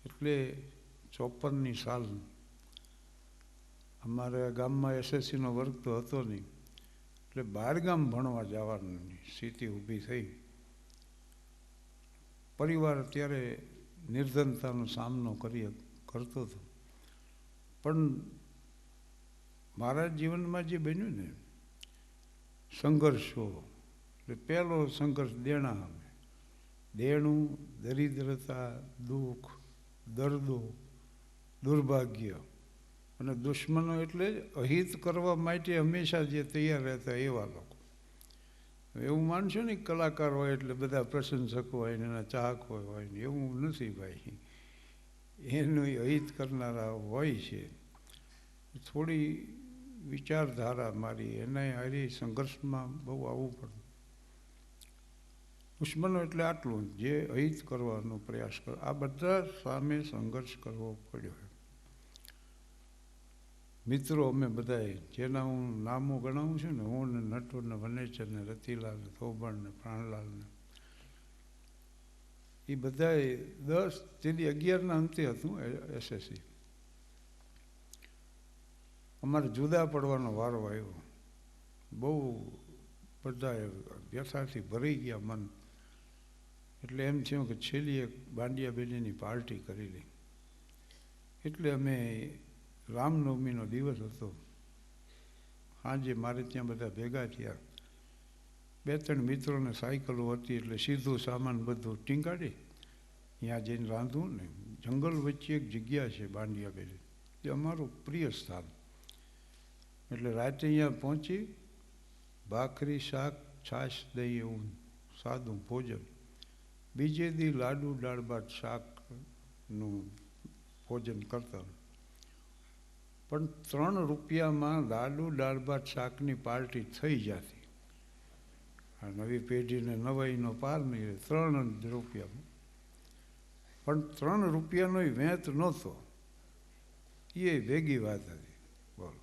એટલે 54ની સાલ અમારા ગામમાં એસએસસીનો વર્ગ તો હતો નહીં, એટલે બહારગામ ભણવા જવાની સ્થિતિ ઊભી થઈ. પરિવાર ત્યારે નિર્ધનતાનો સામનો કરતો હતો. પણ મારા જીવનમાં જે બન્યું ને સંઘર્ષો, એટલે પહેલો સંઘર્ષ દેણું, દરિદ્રતા, દુઃખ, દર્દો, દુર્ભાગ્ય અને દુશ્મનો, એટલે અહિત કરવા માટે હંમેશા જે તૈયાર રહેતા એવા લોકો. એવું માનશો ને કલાકાર હોય એટલે બધા પ્રશંસકો હોય ને એના ચાહકો હોય ને, એવું નથી ભાઈ. એનું અહિત કરનારા હોય છે. થોડી વિચારધારા મારી એના હારી સંઘર્ષમાં બહુ આવવું પડે. દુશ્મનો એટલે આટલું, જે અહિત કરવાનો પ્રયાસ કરે, આ બધા સામે સંઘર્ષ કરવો પડ્યો. મિત્રો અમે બધાએ, જેના હું નામો ગણાવું છું ને, હું ને નટુ ને વનેચર ને રતિલાલ ને થોબણ ને પ્રાણલાલ ને, એ બધાએ 11ના અંતે હતું એસએસસી. અમારે જુદા પડવાનો વારો આવ્યો. બહુ બધા વ્યથાથી ભરાઈ ગયા મન. એટલે એમ થયું કે છેલ્લી એક બાંડિયા બેલીની પાર્ટી કરી લઈ. એટલે અમે રામનવમીનો દિવસ હતો, સાંજે મારે ત્યાં બધા ભેગા થયા. 2-3 મિત્રોને સાયકલો હતી, એટલે સીધું સામાન બધું ટીંગાડી ત્યાં જઈને રાંધવું ને. જંગલ વચ્ચે એક જગ્યા છે બાંડિયા બેલી, એ અમારું પ્રિય સ્થાન. એટલે રાતે અહીંયા પહોંચી ભાખરી, શાક, છાશ, દહીં, એવું સાદું ભોજન. બીજે દી લાડુ, દાળ ભાત, શાકનું ભોજન કરતા. પણ 3 રૂપિયામાં લાડુ, દાળ ભાત, શાકની પાર્ટી થઈ જતી. આ નવી પેઢીને નવાઈનો પાર નહીં. 3 રૂપિયામાં. પણ 3 રૂપિયાનો વેત નહોતો, એ ભેગી વાત હતી. બોલો.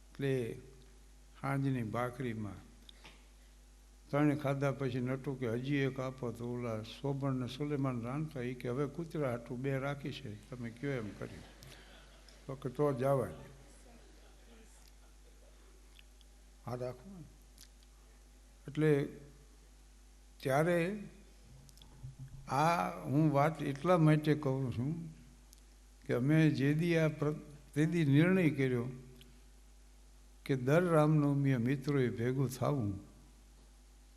એટલે સાંજની ભાખરીમાં 3 ખાધા પછી નટુ કે હજી એક આપો. તો ઓલા શોભણ ને સુલેમાન રાંધતા, એ કે હવે કૂતરા હાટું 2 રાખી છે, તમે કયો એમ કર્યું. તો કે તો જવા દે. હા રાખો. એટલે ત્યારે આ હું વાત એટલા માટે કહું છું કે અમે તે દી નિર્ણય કર્યો કે દર રામનવમીએ મિત્રોએ ભેગું થવું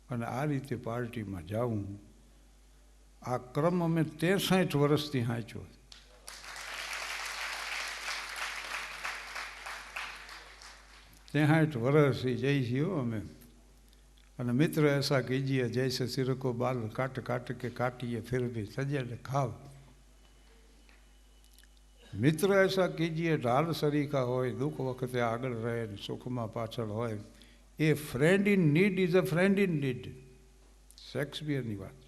અને આ રીતે પાર્ટીમાં જવું. આ ક્રમ અમે 63 વર્ષથી સાંચ્યો. 63 વર્ષ જઈ છીએ અમે. અને મિત્ર ऐसा कीजिए जैसे सिर को बाल काट काट के काटिए फिर भी सजे खाओ. મિત્ર ऐसा कीजिए ઢાલ સરીખા હોય, દુઃખ વખતે આગળ રહે, સુખમાં પાછળ હોય. A friend in need is a friend in need. શેક્સપિયરની વાત.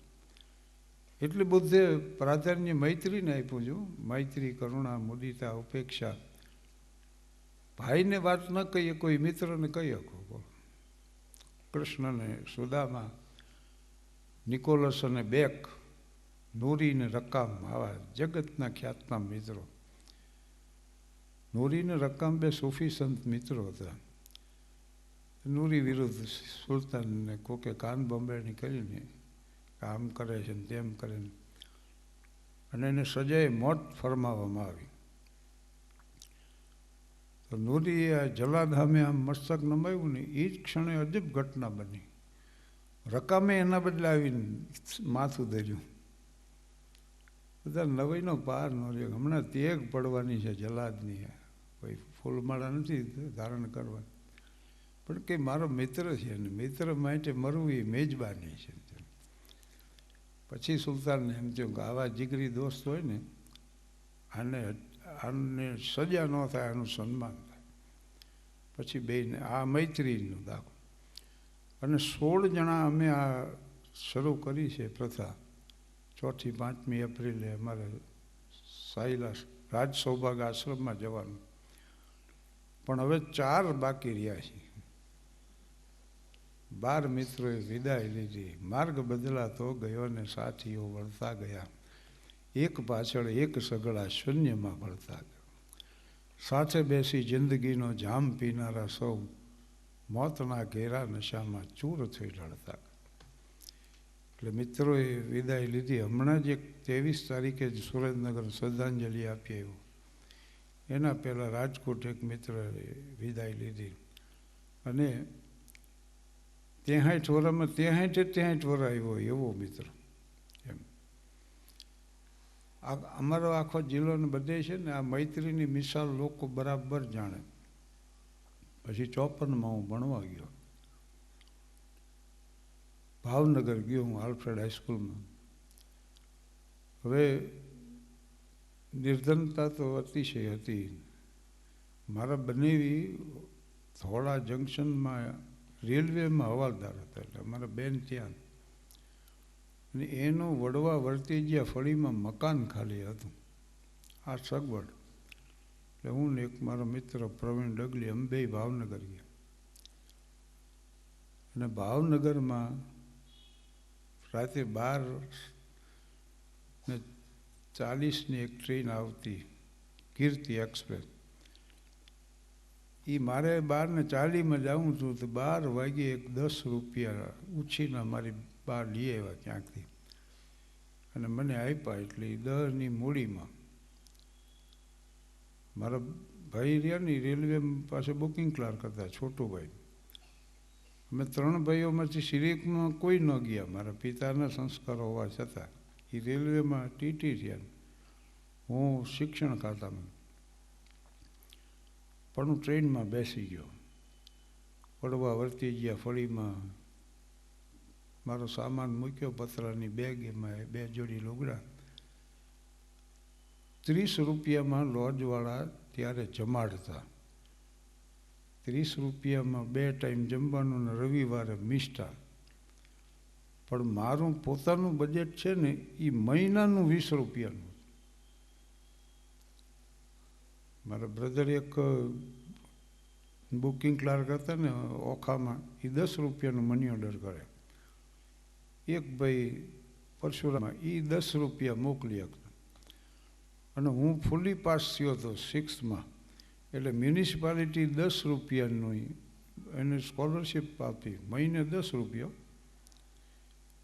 એટલે બુદ્ધે પ્રાધાન્ય મૈત્રીને આપ્યું છું. મૈત્રી, કરુણા, મુદિતા, ઉપેક્ષા. ભાઈને વાત ન કહીએ, કોઈ મિત્રને કહી શકો. કૃષ્ણને સુદામા, નિકોલસ અને બેક, નૂરીને રકામ, આવા જગતના ખ્યાતનામ મિત્રો. નૂરીને રકામ 2 સૂફી સંત મિત્રો હતા. નૂરી વિરુદ્ધ સુલતાનને કોકે કાન બંબાણી કરીને આમ કરે છે ને તેમ કરે ને, અને એને સજાએ મોત ફરમાવવામાં આવી. તો નૂરીએ આ જલાદ સામે આમ મસ્તક નમાવ્યું ને, એ જ ક્ષણે અજબ ઘટના બની. રકામે એના બદલે આવીને માથું ધર્યું. બધા નવાઈનો પાર ન રહ્યો. હમણાં તેગ પડવાની છે જલાદની. કોઈ ફૂલમાળા નથી ધારણ કરવાની, પણ કે મારો મિત્ર છે ને મિત્ર માટે મરવું એ મેજબાની છે. પછી સુલતાનને એમ થયું કે આવા જીગરી દોસ્ત હોય ને, આને સજા ન થાય, આનું સન્માન થાય. પછી બેને આ મૈત્રીનો દાખલો. અને 16 જણા અમે આ શરૂ કરી છે પ્રથા. 4થી 5મી એપ્રિલે અમારે સાઈલા રાજ સૌભાગ આશ્રમમાં જવાનું. પણ હવે 4 બાકી રહ્યા છે. 12 મિત્રોએ વિદાય લીધી. માર્ગ બદલાતો ગયો ને સાથીઓ વળતા ગયા. એક પાછળ એક સગડા શૂન્યમાં ભળતા. સાથે બેસી જિંદગીનો જામ પીનારા સૌ મોતના ઘેરા નશામાં ચૂર થઈ ઢળતા. એટલે મિત્રોએ વિદાય લીધી. હમણાં જ એક 23 તારીખે જ સુરેન્દ્રનગર શ્રદ્ધાંજલિ આપી આવ્યો. એના પહેલાં રાજકોટ એક મિત્રએ વિદાય લીધી. અને 63 વર્ષમાં 63 વર્ષ આવ્યો એવો મિત્ર. એમ અમારો આખો જિલ્લોને બધે છે ને આ મૈત્રીની મિસાલ લોકો બરાબર જાણે. પછી 54માં હું ભણવા ગયો. ભાવનગર ગયો હું આલ્ફ્રેડ હાઈસ્કૂલમાં. હવે નિર્ધનતા તો અતિશય હતી. મારા બનેવી ધોળા જંકશનમાં રેલવેમાં હવાલદાર હતા. એટલે અમારા બેન ત્યાં. અને એનું વડવા વર્તીજિયા ફળીમાં મકાન ખાલી હતું. આ સગવડ. એટલે હું ને એક મારો મિત્ર પ્રવીણ ડગલી અમે બે ભાવનગર ગયા. અને ભાવનગરમાં રાતે 12:40ની એક ટ્રેન આવતી, કીર્તિ એક્સપ્રેસ. એ મારે 12:40માં જવું હતું તો 12 વાગે એક 10 રૂપિયા ઉછીના મારી બહાર લઈ આવ્યા ક્યાંકથી અને મને આપ્યા. એટલે 10ની મૂડીમાં મારા ભાઈ રહ્યા ને રેલવે પાસે બુકિંગ ક્લાર્ક હતા, છોટુભાઈ. અમે 3 ભાઈઓમાંથી સિરીકમાં કોઈ ન ગયા. મારા પિતાના સંસ્કાર હોવા છતાં એ રેલવેમાં ટીટી થયા. હું શિક્ષણ ખાતામાં. પણ હું ટ્રેનમાં બેસી ગયો. વડવા વર્તીજિયા ફળીમાં મારો સામાન મૂક્યો, પતરાની બેગ, એમાં 2 જોડી લુગડા. 30 રૂપિયામાં લોજવાળા ત્યારે જમાડતા. 30 રૂપિયામાં 2 ટાઈમ જમવાનું ને રવિવારે મિષ્ટાન. પણ મારું પોતાનું બજેટ છે ને એ મહિનાનું 20 રૂપિયાનું. મારા બ્રધર એક બુકિંગ ક્લાર્ક હતા ને ઓખામાં, એ 10 રૂપિયાનું મની ઓર્ડર કરે. એક ભાઈ પરશુરામાં એ 10 રૂપિયા મોકલી શકતા. અને હું ફૂલી પાસ થયો હતો 6માં. એટલે મ્યુનિસિપાલિટી 10 રૂપિયાનું એને સ્કોલરશીપ આપી, મહિને 10 રૂપિયા.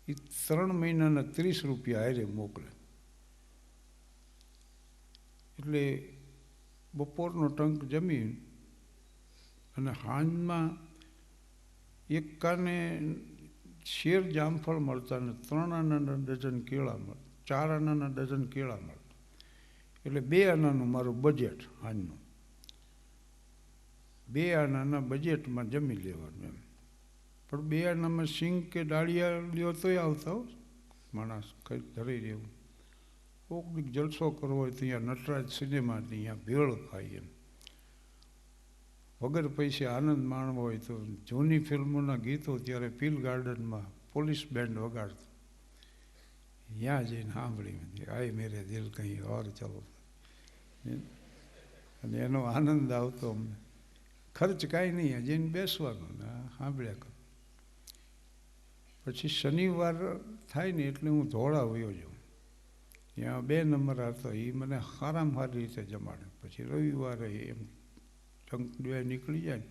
એ 3 મહિનાના 30 રૂપિયા હારે મોકલે. એટલે બપોરનો ટંક જમી અને સાંજમાં એક કાને શેર જામફળ મળતા ને 3 આનાના ડઝન કેળા મળતા, 4 આનાના ડઝન કેળા મળતા. એટલે 2 આનાનું મારું બજેટ સાંજનું. 2 આનાના બજેટમાં જમી લેવાનું એમ. પણ 2 આનામાં સિંગ કે ડાળિયા લ્યો તોય આવતા હો માણસ, કંઈક ધરી રહેવું. કોઈક જલસો કરવો હોય તો અહીંયા નટરાજ સિનેમા અહીંયા ભેળ ખાઈ એમ. વગર પૈસે આનંદ માણવો હોય તો જૂની ફિલ્મોના ગીતો ત્યારે પીલ ગાર્ડનમાં પોલીસ બેન્ડ વગાડતો. ત્યાં જઈને સાંભળી આય મેરે દિલ કંઈ ઓર ચલો. અને એનો આનંદ આવતો અમને. ખર્ચ કાંઈ નહીં, જઈને બેસવાનું ને સાંભળ્યા કર. પછી શનિવાર થાય ને એટલે હું ધોળા વયો જાઉં. ત્યાં 2 નંબર હતા, એ મને સારામાં સારી રીતે જમાડે. પછી રવિવારે એમ ટંક નીકળી જાય.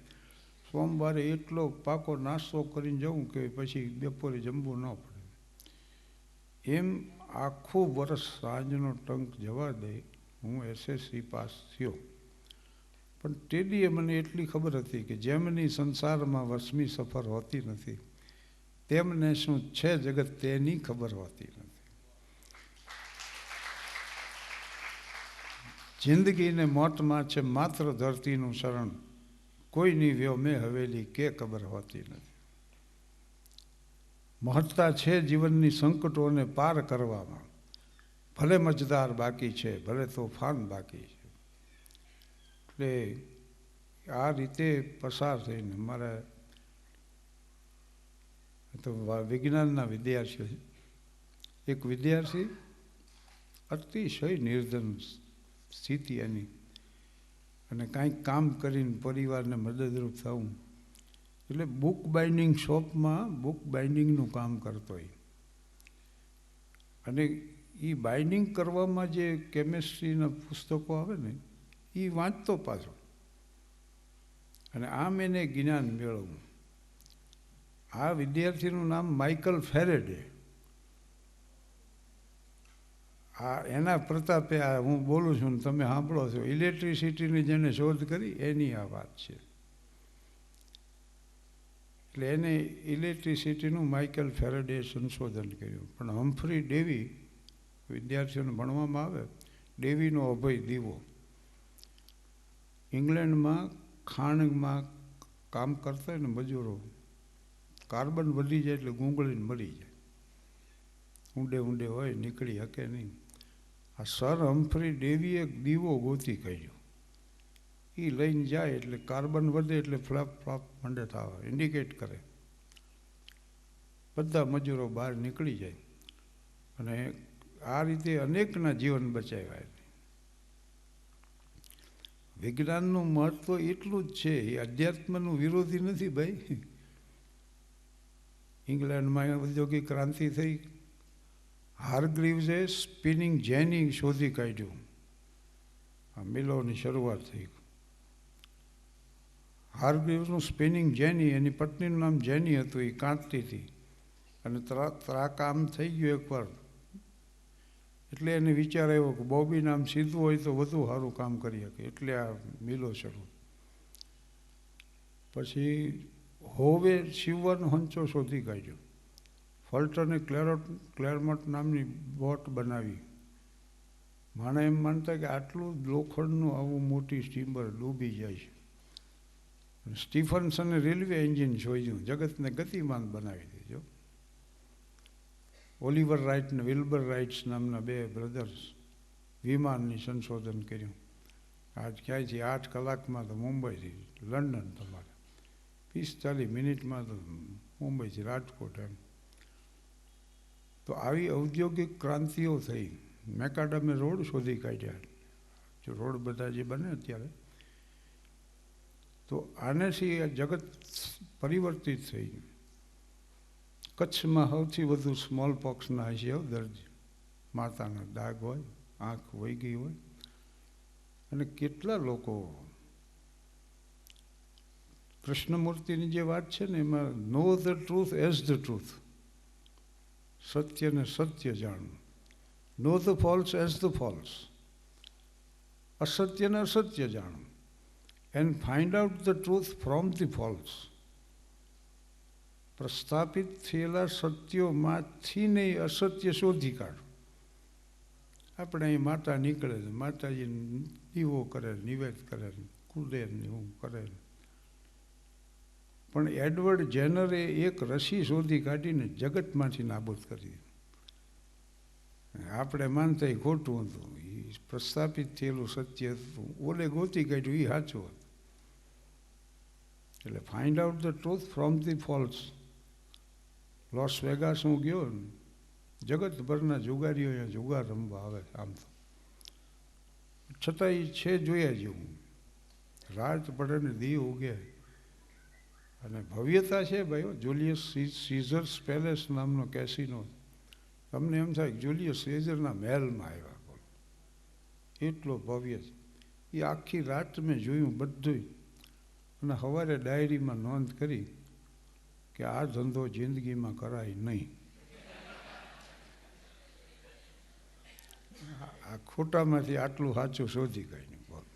સોમવારે એટલો પાકો નાસ્તો કરીને જવું કે પછી બપોરે જમવું ન પડે. એમ આખું વર્ષ સાંજનો ટંક જવા દે. હું SSC પાસ થયો. પણ તેડીએ મને એટલી ખબર હતી કે જેમની સંસારમાં વસમી સફર હોતી નથી તેમને શું છે જગત તેની ખબર હોતી નથી. જિંદગીને મોતમાં છે માત્ર ધરતીનું શરણ, કોઈની વ્યોમે હવેલી કે ખબર હોતી નથી. મહત્તા છે જીવનની સંકટોને પાર કરવામાં. ભલે મજદાર બાકી છે, ભલે તોફાન બાકી છે. એટલે આ રીતે પસાર થઈને મારા તો વિજ્ઞાનના વિદ્યાર્થીઓ, એક વિદ્યાર્થી અતિશય નિર્ધન સ્થિતિ એની, અને કાંઈક કામ કરીને પરિવારને મદદરૂપ થવું. એટલે બુક બાઇન્ડિંગ શોપમાં બુક બાઇન્ડિંગનું કામ કરતો હોય. અને એ બાઇન્ડિંગ કરવામાં જે કેમિસ્ટ્રીના પુસ્તકો આવે ને એ વાંચતો પાછો, અને આમ એને જ્ઞાન મેળવવું. આ વિદ્યાર્થીનું નામ માઇકલ ફેરેડે. આ એના પ્રતાપે આ હું બોલું છું ને તમે સાંભળો છો. ઇલેક્ટ્રિસિટીની જેને શોધ કરી એની આ વાત છે. એટલે એને ઇલેક્ટ્રિસિટીનું માઇકલ ફેરેડે સંશોધન કર્યું. પણ હમ્ફ્રી ડેવી, વિદ્યાર્થીઓને ભણવામાં આવે, ડેવીનો અભય દીવો. ઇંગ્લેન્ડમાં ખાણમાં કામ કરતા હોય ને મજૂરો, કાર્બન વધી જાય એટલે ગૂંગળીને મરી જાય, ઊંડે ઊંડે હોય, નીકળી શકે નહીં. આ સર હમ્ફ્રી ડેવીએ એક દીવો ગોતી કાઢ્યો. એ લઈને જાય એટલે કાર્બન વધે એટલે ફ્લાપ ફ્લાપ મંડે થવા, ઇન્ડિકેટ કરે. બધા મજૂરો બહાર નીકળી જાય, અને આ રીતે અનેકના જીવન બચાવ્યા. વિજ્ઞાનનું મહત્વ એટલું જ છે. એ અધ્યાત્મનું વિરોધી નથી ભાઈ. ઇંગ્લેન્ડમાં ઔદ્યોગિક ક્રાંતિ થઈ. હારગ્રીવ્સે સ્પિનિંગ જેની શોધી કાઢ્યું. આ મિલોની શરૂઆત થઈ. હારગ્રીવ્સનું સ્પિનિંગ જેની, એની પત્નીનું નામ જેની હતું. એ કાંતતી હતી અને કામ થઈ ગયું એકવાર, એટલે એને વિચાર આવ્યો કે બોબી નામ સીધું હોય તો વધુ સારું કામ કરી શકે, એટલે આ મિલો શરૂ. પછી હોવે સીવવાનો હંચો શોધી કાઢ્યો. ફલ્ટને ક્લેરમોન્ટ નામની બોટ બનાવી. માણસ એમ માનતા કે આટલું લોખંડનું આવું મોટી સ્ટીમર ડૂબી જાય છે. સ્ટીફન્સને રેલવે એન્જિન શોધ્યું, જગતને ગતિમાન બનાવી દીધો. ઓલિવર રાઇટ ને વિલ્બર રાઇટ્સ નામના બે બ્રધર્સ વિમાનની સંશોધન કર્યું. આજ ક્યાંયથી 8 કલાકમાં તો મુંબઈથી લંડન, તમારે 45 મિનિટમાં તો મુંબઈથી રાજકોટ. એમ તો આવી ઔદ્યોગિક ક્રાંતિઓ થઈ. મેકાડમે રોડ શોધી કાઢ્યા. જો રોડ બધા જે બને અત્યારે, તો આનેથી આ જગત પરિવર્તિત થઈ ગયું. કચ્છમાં સૌથી વધુ સ્મોલ પોક્સના હશે દર્દી, માતાના દાગ હોય, આંખ વહી ગઈ હોય, અને કેટલા લોકો. કૃષ્ણમૂર્તિની જે વાત છે ને, એમાં know the truth as the truth, સત્યને સત્ય જાણવું. Know the false as the false, અસત્યને અસત્ય જાણવું. And find out the truth from the false. પ્રસ્થાપિત થયેલા સત્યોમાંથી નહીં અસત્ય શોધી કાઢો. આપણે અહીં માતા નીકળે છે, માતાજી દીવો કરે, નિવેદ કરે, કુદે એવું કરે. પણ એડવર્ડ જેનરે એક રસી શોધી કાઢીને જગતમાંથી નાબૂદ કરી. આપણે માનતા એ ખોટું હતું, એ પ્રસ્થાપિત થયેલું સત્ય હતું. ઓલે ગોતી કાઢ્યું, એ સાચું હતું. એટલે find out the truth from the false. Loss Vegas હું ગયો ને, જગતભરના જુગારીઓ અહીંયા જુગાર રમવા આવે. આમ તો છતાં એ છે જોયા જેવું. રાત પડે ને દી ઉગે, અને ભવ્યતા છે ભાઈ. જુલિયસ સીઝર્સ પેલેસ નામનો કેસિનો. તમને એમ થાય કે જુલિયસ સીઝરના મહેલમાં આવ્યા, બોલો, એટલો ભવ્ય છે. એ આખી રાત મેં જોયું બધું, અને સવારે ડાયરીમાં નોંધ કરી કે આ ધંધો જિંદગીમાં કરાય નહીં. આ ખોટામાંથી આટલું સાચું શોધી કાઢ્યું. બોલ.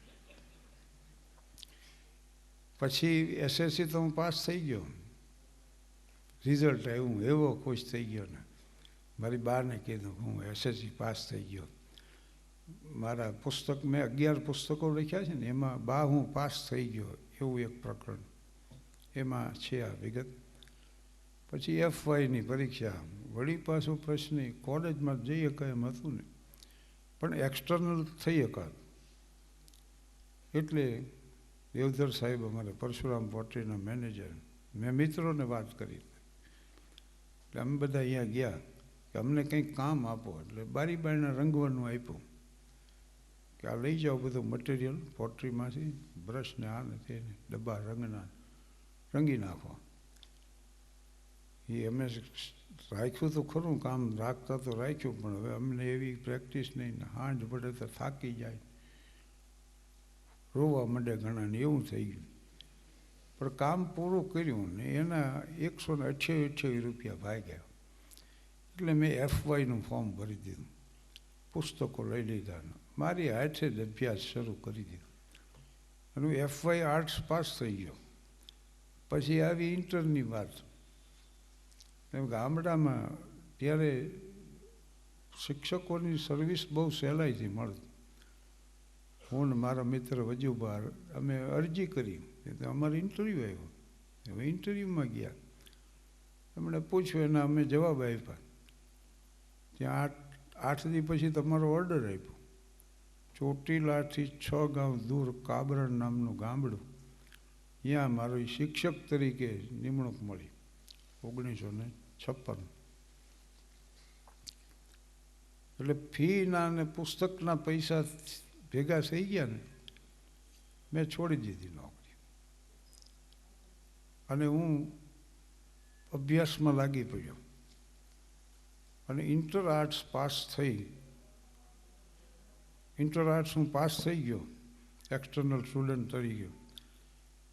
પછી એસએસસી તો હું પાસ થઈ ગયો. રિઝલ્ટ આવ્યું, એવો ખુશ થઈ ગયો ને. મારી બાને કીધું હું એસએસસી પાસ થઈ ગયો. મારા પુસ્તક, મેં 11 પુસ્તકો લખ્યા છે ને, એમાં બા હું પાસ થઈ ગયો એવું એક પ્રકરણ એમાં છે આ વિગત. પછી FYની પરીક્ષા, વળી પાછો પ્રશ્ન, કોલેજમાં જઈ શકાય એમ હતું ને, પણ એક્સટર્નલ થઈ શકાત. એટલે દેવધર સાહેબ, અમારે પરશુરામ પોટ્રીના મેનેજર, મેં મિત્રોને વાત કરી. એટલે અમે બધા અહીંયા ગયા કે અમને કંઈક કામ આપો. એટલે બારી બારીના રંગવાનું આપ્યું કે આ લઈ જાઓ બધું મટીરિયલ પોટ્રીમાંથી, બ્રશ ને આ ને તે ડબ્બા રંગના, રંગી નાખો. એ અમે રાખ્યું તો ખરું, કામ રાખતા તો રાખ્યું, પણ હવે અમને એવી પ્રેક્ટિસ નહીં ને હાંજ પડે તો થાકી જાય, રોવા માંડે ઘણાને, એવું થઈ ગયું. પણ કામ પૂરું કર્યું ને એના 128 રૂપિયા ભાગ્યા. એટલે મેં FYનું ફોર્મ ભરી દીધું, પુસ્તકો લઈ લીધા, મારી હાથે જ અભ્યાસ શરૂ કરી દીધો અને હું FY આર્ટ્સ પાસ થઈ ગયો. પછી આવી ઇન્ટરની વાત. એમ ગામડામાં ત્યારે શિક્ષકોની સર્વિસ બહુ સહેલાઈથી મળતી. હું ને મારા મિત્ર વજુબા અમે અરજી કરી, તો અમારે ઇન્ટરવ્યૂ આવ્યો. હવે ઇન્ટરવ્યૂમાં ગયા, એમણે પૂછ્યું એના અમે જવાબ આપ્યા. ત્યાં 8 દી પછી તમારો ઓર્ડર આપ્યો. ચોટીલાથી 6 ગાંવ દૂર કાબરણ નામનું ગામડું, ત્યાં મારો શિક્ષક તરીકે નિમણૂક મળી 1956. એટલે ફીના અને પુસ્તકના પૈસા ભેગા થઈ ગયા ને, મેં છોડી દીધી નોકરી અને હું અભ્યાસમાં લાગી પડ્યો અને ઇન્ટર આર્ટ્સ હું પાસ થઈ ગયો એક્સટર્નલ સ્ટુડન્ટ તરીકે.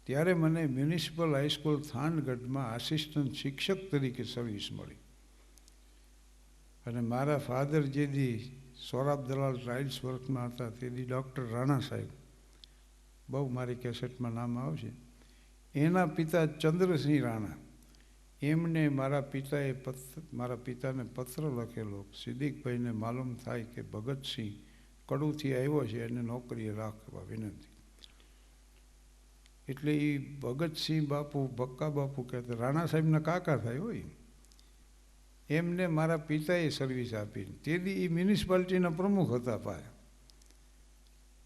ત્યારે મને મ્યુનિસિપલ હાઈસ્કૂલ થાનગઢમાં આસિસ્ટન્ટ શિક્ષક તરીકે સર્વિસ મળી. અને મારા ફાધર જે દી સોરાબ દલાલ ટ્રાયલ્સ વર્કમાં હતા તે દી ડૉક્ટર રાણા સાહેબ, બહુ મારી કેસેટમાં નામ આવશે, એના પિતા ચંદ્રસિંહ રાણા, એમને મારા પિતાને પત્ર લખેલો, સિદ્દીકભાઈને માલુમ થાય કે ભગતસિંહ કડુથી આવ્યો છે, એને નોકરીએ રાખવા વિનંતી. એટલે એ ભગતસિંહ બાપુ, બક્કા બાપુ કહેતા, રાણા સાહેબના કાકા થાય હોય, એમને મારા પિતાએ સર્વિસ આપી. તેથી એ મ્યુનિસિપાલિટીના પ્રમુખ હતા પાછા.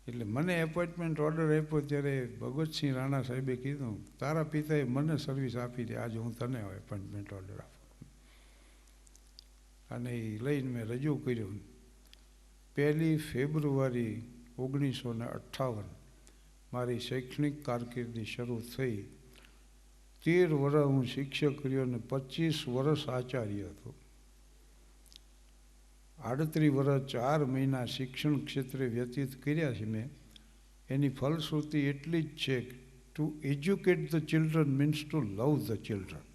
એટલે મને એપોઇન્ટમેન્ટ ઓર્ડર આપ્યો ત્યારે ભગતસિંહ રાણા સાહેબે કીધું, તારા પિતાએ મને સર્વિસ આપી દે, આજે હું તને એપોઇન્ટમેન્ટ ઓર્ડર આપું. અને એ લઈને મેં રજૂ કર્યું. 1 ફેબ્રુઆરી 1958 મારી શૈક્ષણિક કારકિર્દી શરૂ થઈ. 13 વર્ષ હું શિક્ષક રહ્યો અને 25 વર્ષ આચાર્ય હતો. 38 વર્ષ 4 મહિના શિક્ષણ ક્ષેત્રે વ્યતીત કર્યા છે મેં. એની ફલશ્રુતિ એટલી જ છે, two educate the children means to love the children.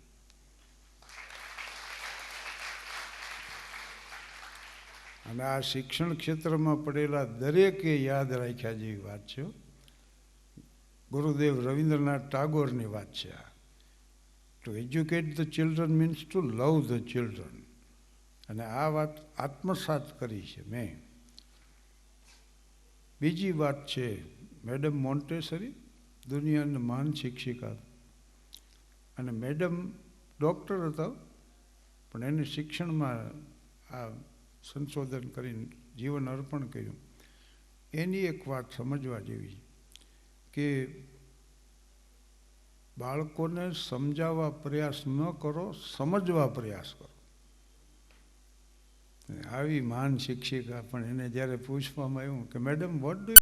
અને આ શિક્ષણ ક્ષેત્રમાં પડેલા દરેકે યાદ રાખ્યા જેવી વાત છે. ગુરુદેવ રવિન્દ્રનાથ ટાગોરની વાત છે આ. Two educate the children means to love the children. અને આ વાત આત્મસાત કરી છે મેં. બીજી વાત છે, મેડમ મોન્ટેસરી દુનિયાના મહાન શિક્ષિકા, અને મેડમ ડૉક્ટર હતા, પણ એને શિક્ષણમાં આ સંશોધન કરીને જીવન અર્પણ કર્યું. એની એક વાત સમજવા જેવી કે બાળકોને સમજાવવા પ્રયાસ ન કરો, સમજવા પ્રયાસ કરો. આવી મહાન શિક્ષિકા, પણ એને જ્યારે પૂછવામાં આવ્યું કે મેડમ વોટ ડુ